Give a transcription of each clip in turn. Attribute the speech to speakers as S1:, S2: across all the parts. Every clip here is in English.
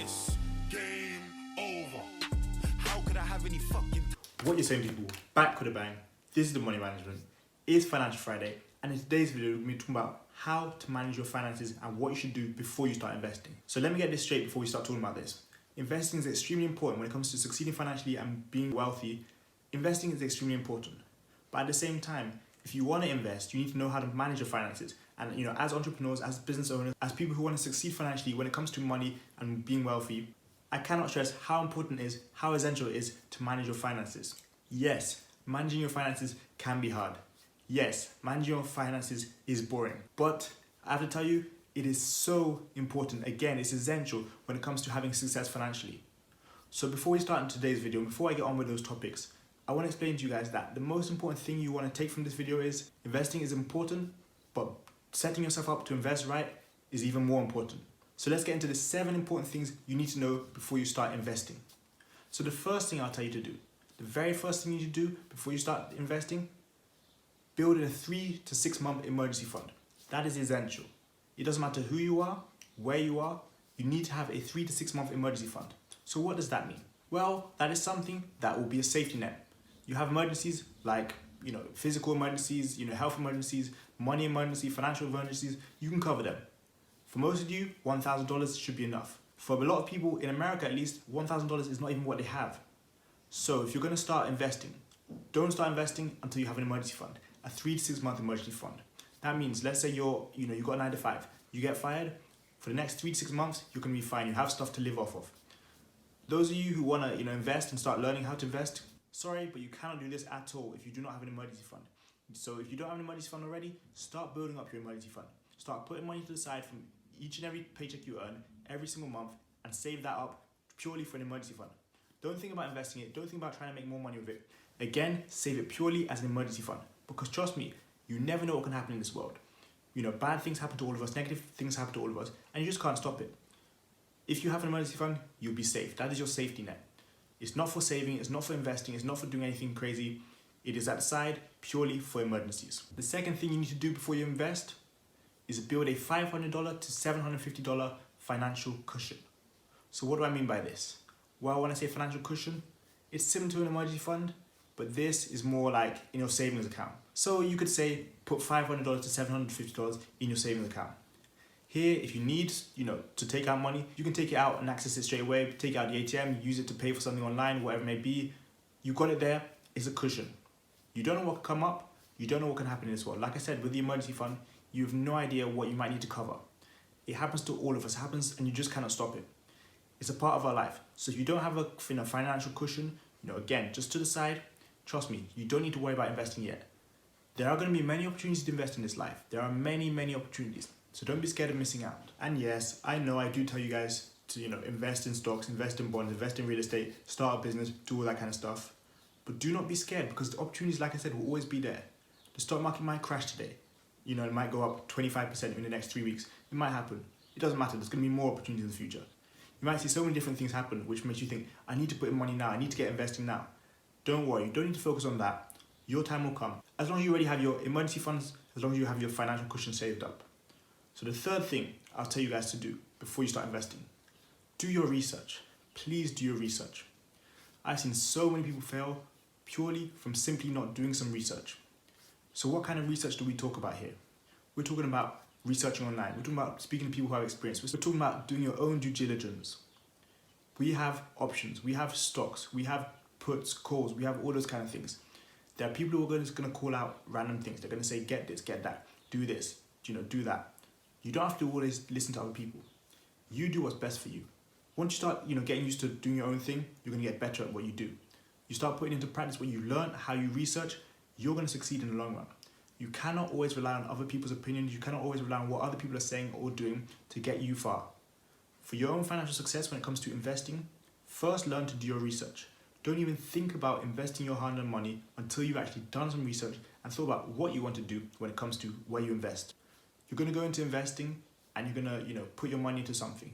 S1: this, game over. How could I have any fucking...
S2: What you're saying, people, back with a bang. This is the Money Management. It's Financial Friday, and in today's video, we're going to be talking about how to manage your finances and what you should do before you start investing. So let me get this straight before we start talking about this. Investing is extremely important when it comes to succeeding financially and being wealthy. Investing is extremely important. But at the same time, if you want to invest, you need to know how to manage your finances. And as entrepreneurs, as business owners, as people who want to succeed financially when it comes to money and being wealthy, I cannot stress how important it is, how essential it is to manage your finances. Yes, managing your finances can be hard. Yes, managing your finances is boring. But I have to tell you, it is so important. Again, it's essential when it comes to having success financially. So before we start in today's video, before I get on with those topics, I want to explain to you guys that the most important thing you want to take from this video is investing is important, but setting yourself up to invest right is even more important. So let's get into the 7 important things you need to know before you start investing. So the first thing I'll tell you to do, the very first thing you need to do before you start investing, build a 3 to 6 month emergency fund. That is essential. It doesn't matter who you are, where you are, you need to have a 3 to 6 month emergency fund. So what does that mean? Well, that is something that will be a safety net. You have emergencies like, physical emergencies, health emergencies, money emergency, financial emergencies, you can cover them. For most of you, $1,000 should be enough. For a lot of people, in America at least, $1,000 is not even what they have. So if you're going to start investing, don't start investing until you have an emergency fund, a 3 to 6 month emergency fund. That means, let's say you've got a 9 to 5, you get fired, for the next 3 to 6 months, you're going to be fine, you have stuff to live off of. Those of you who want to invest and start learning how to invest, sorry, but you cannot do this at all if you do not have an emergency fund. So if you don't have an emergency fund already, start building up your emergency fund. Start putting money to the side from each and every paycheck you earn every single month and save that up purely for an emergency fund. Don't think about investing it. Don't think about trying to make more money with it. Again, save it purely as an emergency fund. Because trust me, you never know what can happen in this world. Bad things happen to all of us, negative things happen to all of us, and you just can't stop it. If you have an emergency fund, you'll be safe. That is your safety net. It's not for saving, it's not for investing, it's not for doing anything crazy. It is at the side purely for emergencies. The second thing you need to do before you invest is build a $500 to $750 financial cushion. So what do I mean by this? Well, when I say financial cushion, it's similar to an emergency fund, but this is more like in your savings account. So you could say put $500 to $750 in your savings account. Here, if you need, to take out money, you can take it out and access it straight away. Take out the ATM, use it to pay for something online, whatever it may be. You got it there. It's a cushion. You don't know what can come up. You don't know what can happen in this world. Like I said, with the emergency fund, you have no idea what you might need to cover. It happens to all of us. It happens, and you just cannot stop it. It's a part of our life. So if you don't have a financial cushion, again, just to the side, trust me, you don't need to worry about investing yet. There are going to be many opportunities to invest in this life. There are many, many opportunities. So don't be scared of missing out. And yes, I know I do tell you guys to, invest in stocks, invest in bonds, invest in real estate, start a business, do all that kind of stuff. But do not be scared because the opportunities, like I said, will always be there. The stock market might crash today. It might go up 25% in the next 3 weeks. It might happen. It doesn't matter. There's going to be more opportunities in the future. You might see so many different things happen, which makes you think, I need to put in money now. I need to get investing now. Don't worry. You don't need to focus on that. Your time will come. As long as you already have your emergency funds, as long as you have your financial cushion saved up. So the third thing I'll tell you guys to do before you start investing, do your research. Please do your research. I've seen so many people fail purely from simply not doing some research. So what kind of research do we talk about here? We're talking about researching online. We're talking about speaking to people who have experience. We're talking about doing your own due diligence. We have options. We have stocks. We have puts, calls. We have all those kind of things. There are people who are just going to call out random things. They're going to say, get this, get that, do this, do that. You don't have to always listen to other people. You do what's best for you. Once you start, getting used to doing your own thing, you're going to get better at what you do. You start putting into practice what you learn, how you research, you're going to succeed in the long run. You cannot always rely on other people's opinions. You cannot always rely on what other people are saying or doing to get you far. For your own financial success when it comes to investing, first learn to do your research. Don't even think about investing your hard-earned money until you've actually done some research and thought about what you want to do when it comes to where you invest. You're going to go into investing and you're going to, put your money into something.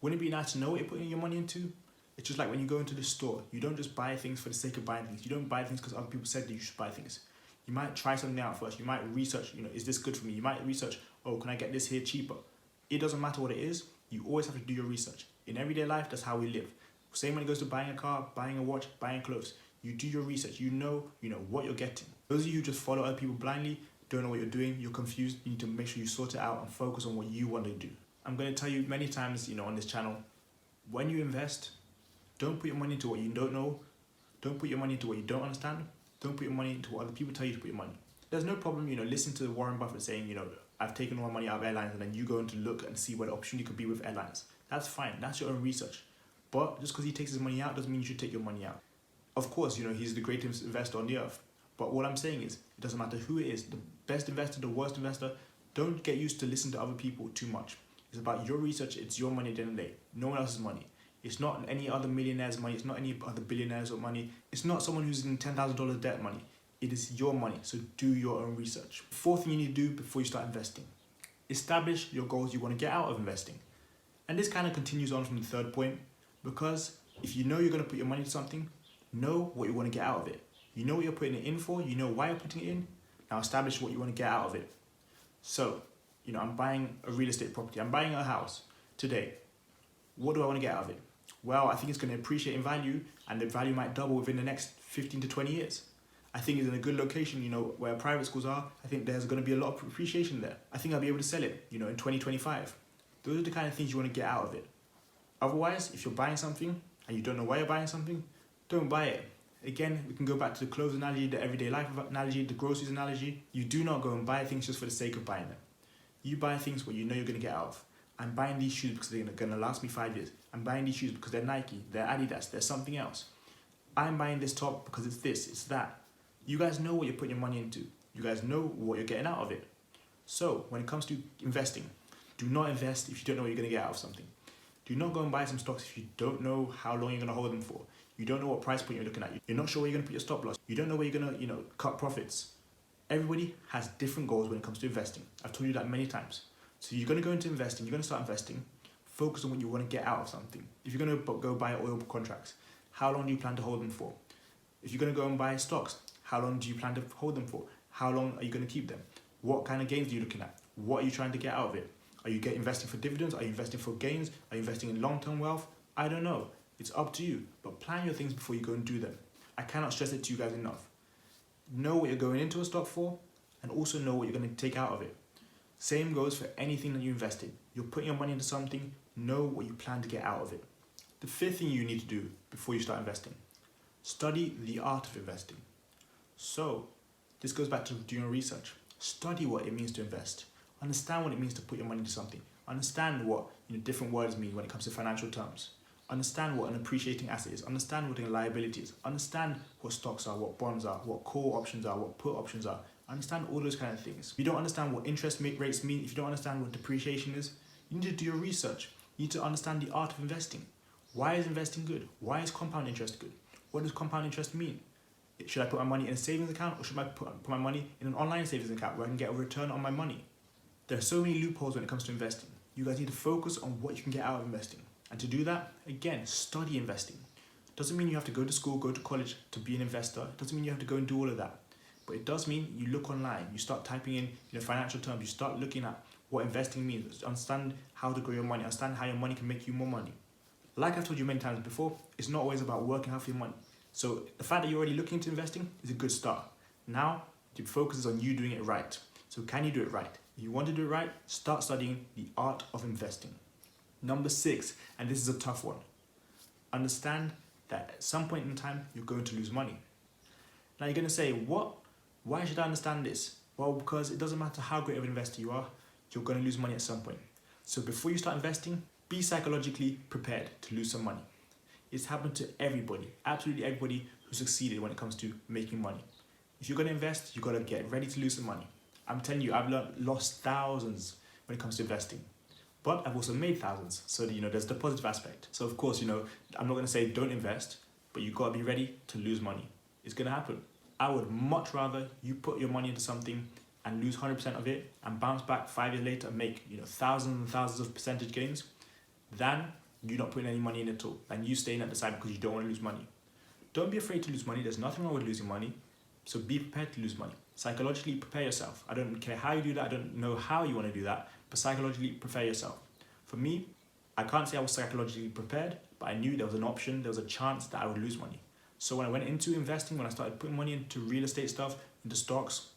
S2: Wouldn't it be nice to know what you're putting your money into? It's just like when you go into the store, you don't just buy things for the sake of buying things. You don't buy things because other people said that you should buy things. You might try something out first. You might research, is this good for me? You might research, can I get this here cheaper? It doesn't matter what it is. You always have to do your research. In everyday life, that's how we live. Same when it goes to buying a car, buying a watch, buying clothes. You do your research. You know what you're getting. Those of you who just follow other people blindly, don't know what you're doing, you're confused, you need to make sure you sort it out and focus on what you want to do. I'm going to tell you many times, on this channel, when you invest, don't put your money into what you don't know. Don't put your money into what you don't understand. Don't put your money into what other people tell you to put your money. There's no problem, listen to Warren Buffett saying, I've taken all my money out of airlines, and then you go in to look and see what the opportunity could be with airlines. That's fine. That's your own research. But just because he takes his money out doesn't mean you should take your money out. Of course, he's the greatest investor on the earth. But what I'm saying is, it doesn't matter who it is, the best investor, the worst investor, don't get used to listening to other people too much. It's about your research. It's your money at the end of the day. No one else's money. It's not any other millionaire's money. It's not any other billionaire's money. It's not someone who's in $10,000 debt money. It is your money. So do your own research. Fourth thing you need to do before you start investing. Establish your goals you want to get out of investing. And this kind of continues on from the third point, because if you know you're going to put your money into something, know what you want to get out of it. You know what you're putting it in for. You know why you're putting it in. Now establish what you want to get out of it. So, I'm buying a real estate property. I'm buying a house today. What do I want to get out of it? Well, I think it's going to appreciate in value, and the value might double within the next 15 to 20 years. I think it's in a good location, where private schools are. I think there's going to be a lot of appreciation there. I think I'll be able to sell it, in 2025. Those are the kind of things you want to get out of it. Otherwise, if you're buying something and you don't know why you're buying something, don't buy it. Again, we can go back to the clothes analogy, the everyday life analogy, the groceries analogy. You do not go and buy things just for the sake of buying them. You buy things what you know you're going to get out of. I'm buying these shoes because they're going to last me 5 years. I'm buying these shoes because they're Nike, they're Adidas, they're something else. I'm buying this top because it's this, it's that. You guys know what you're putting your money into. You guys know what you're getting out of it. So when it comes to investing, do not invest if you don't know what you're going to get out of something. Do not go and buy some stocks if you don't know how long you're going to hold them for. You don't know what price point you're looking at. You're not sure where you're going to put your stop loss. You don't know where you're going to, cut profits. Everybody has different goals when it comes to investing. I've told you that many times. So you're going to go into investing, you're going to start investing, focus on what you want to get out of something. If you're going to go buy oil contracts, how long do you plan to hold them for? If you're going to go and buy stocks, how long do you plan to hold them for? How long are you going to keep them? What kind of gains are you looking at? What are you trying to get out of it? Are you investing for dividends? Are you investing for gains? Are you investing in long-term wealth? I don't know. It's up to you. But plan your things before you go and do them. I cannot stress it to you guys enough. Know what you're going into a stock for, and also know what you're going to take out of it. Same goes for anything that you invest in. You're putting your money into something, know what you plan to get out of it. The fifth thing you need to do before you start investing, study the art of investing. So, this goes back to doing research. Study what it means to invest. Understand what it means to put your money into something. Understand what different words mean when it comes to financial terms. Understand what an appreciating asset is. Understand what a liability is. Understand what stocks are, what bonds are, what call options are, what put options are. Understand all those kind of things. If you don't understand what interest rates mean, if you don't understand what depreciation is, you need to do your research. You need to understand the art of investing. Why is investing good? Why is compound interest good? What does compound interest mean? Should I put my money in a savings account, or should I put my money in an online savings account where I can get a return on my money? There are so many loopholes when it comes to investing. You guys need to focus on what you can get out of investing. And to do that, again, study investing. Doesn't mean you have to go to school, go to college to be an investor. Doesn't mean you have to go and do all of that. But it does mean you look online, you start typing in financial terms, you start looking at what investing means, understand how to grow your money, understand how your money can make you more money. Like I've told you many times before, it's not always about working hard for your money. So the fact that you're already looking into investing is a good start. Now, the focus is on you doing it right. So can you do it right? If you want to do it right, start studying the art of investing. Number 6, and this is a tough one. Understand that at some point in time, you're going to lose money. Now you're going to say, what? Why should I understand this? Well, because it doesn't matter how great of an investor you are, you're going to lose money at some point. So before you start investing, be psychologically prepared to lose some money. It's happened to everybody, absolutely everybody who succeeded when it comes to making money. If you're going to invest, you've got to get ready to lose some money. I'm telling you, I've lost thousands when it comes to investing. But I've also made thousands. So, there's the positive aspect. So, of course, I'm not going to say don't invest, but you've got to be ready to lose money. It's going to happen. I would much rather you put your money into something and lose 100% of it and bounce back 5 years later and make, thousands and thousands of percentage gains than you not putting any money in at all and you staying at the side because you don't want to lose money. Don't be afraid to lose money. There's nothing wrong with losing money. So be prepared to lose money. Psychologically prepare yourself. I don't care how you do that. I don't know how you want to do that, but psychologically prepare yourself. For me, I can't say I was psychologically prepared, but I knew there was an option, there was a chance that I would lose money. So when I went into investing, when I started putting money into real estate stuff, into stocks,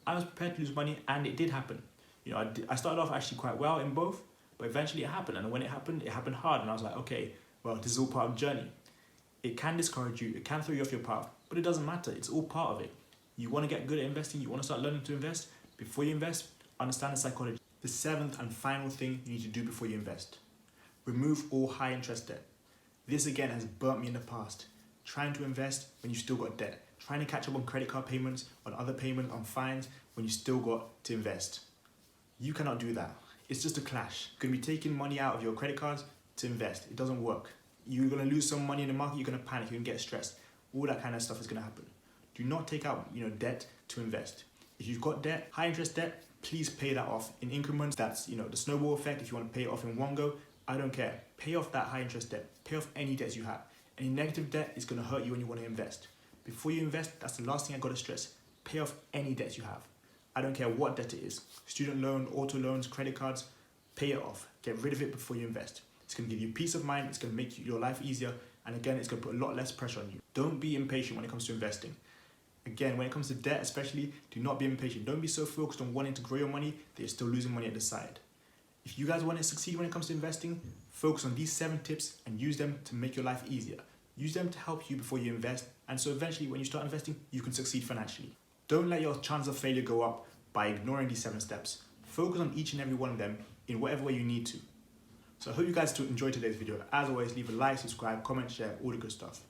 S2: I was prepared to lose money, and it did happen. I started off actually quite well in both, but eventually it happened. And when it happened hard. And I was like, okay, well, this is all part of the journey. It can discourage you, it can throw you off your path, but it doesn't matter. It's all part of it. You want to get good at investing, you want to start learning to invest. Before you invest, understand the psychology. The seventh and final thing you need to do before you invest: remove all high interest debt. This again has burnt me in the past. Trying to invest when you've still got debt. Trying to catch up on credit card payments, on other payments, on fines, when you still got to invest. You cannot do that. It's just a clash. You're going to be taking money out of your credit cards to invest. It doesn't work. You're going to lose some money in the market, you're going to panic, you're going to get stressed. All that kind of stuff is going to happen. Do not take out debt to invest. If you've got debt, high interest debt, please pay that off in increments. That's the snowball effect. If you want to pay it off in one go, I don't care. Pay off that high interest debt. Pay off any debts you have. Any negative debt is going to hurt you when you want to invest. Before you invest, that's the last thing I got to stress. Pay off any debts you have. I don't care what debt it is. Student loan, auto loans, credit cards, pay it off. Get rid of it before you invest. It's going to give you peace of mind. It's going to make your life easier. And again, it's going to put a lot less pressure on you. Don't be impatient when it comes to investing. Again, when it comes to debt especially, do not be impatient. Don't be so focused on wanting to grow your money that you're still losing money at the side. If you guys want to succeed when it comes to investing, focus on these 7 tips and use them to make your life easier. Use them to help you before you invest, and so eventually when you start investing, you can succeed financially. Don't let your chance of failure go up by ignoring these 7 steps. Focus on each and every one of them in whatever way you need to. So I hope you guys enjoyed today's video. As always, leave a like, subscribe, comment, share, all the good stuff.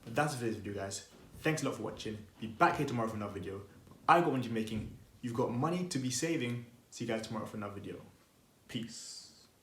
S2: But that's it for today's video, guys. Thanks a lot for watching. Be back here tomorrow for another video. I got money to be making. You've got money to be saving. See you guys tomorrow for another video. Peace.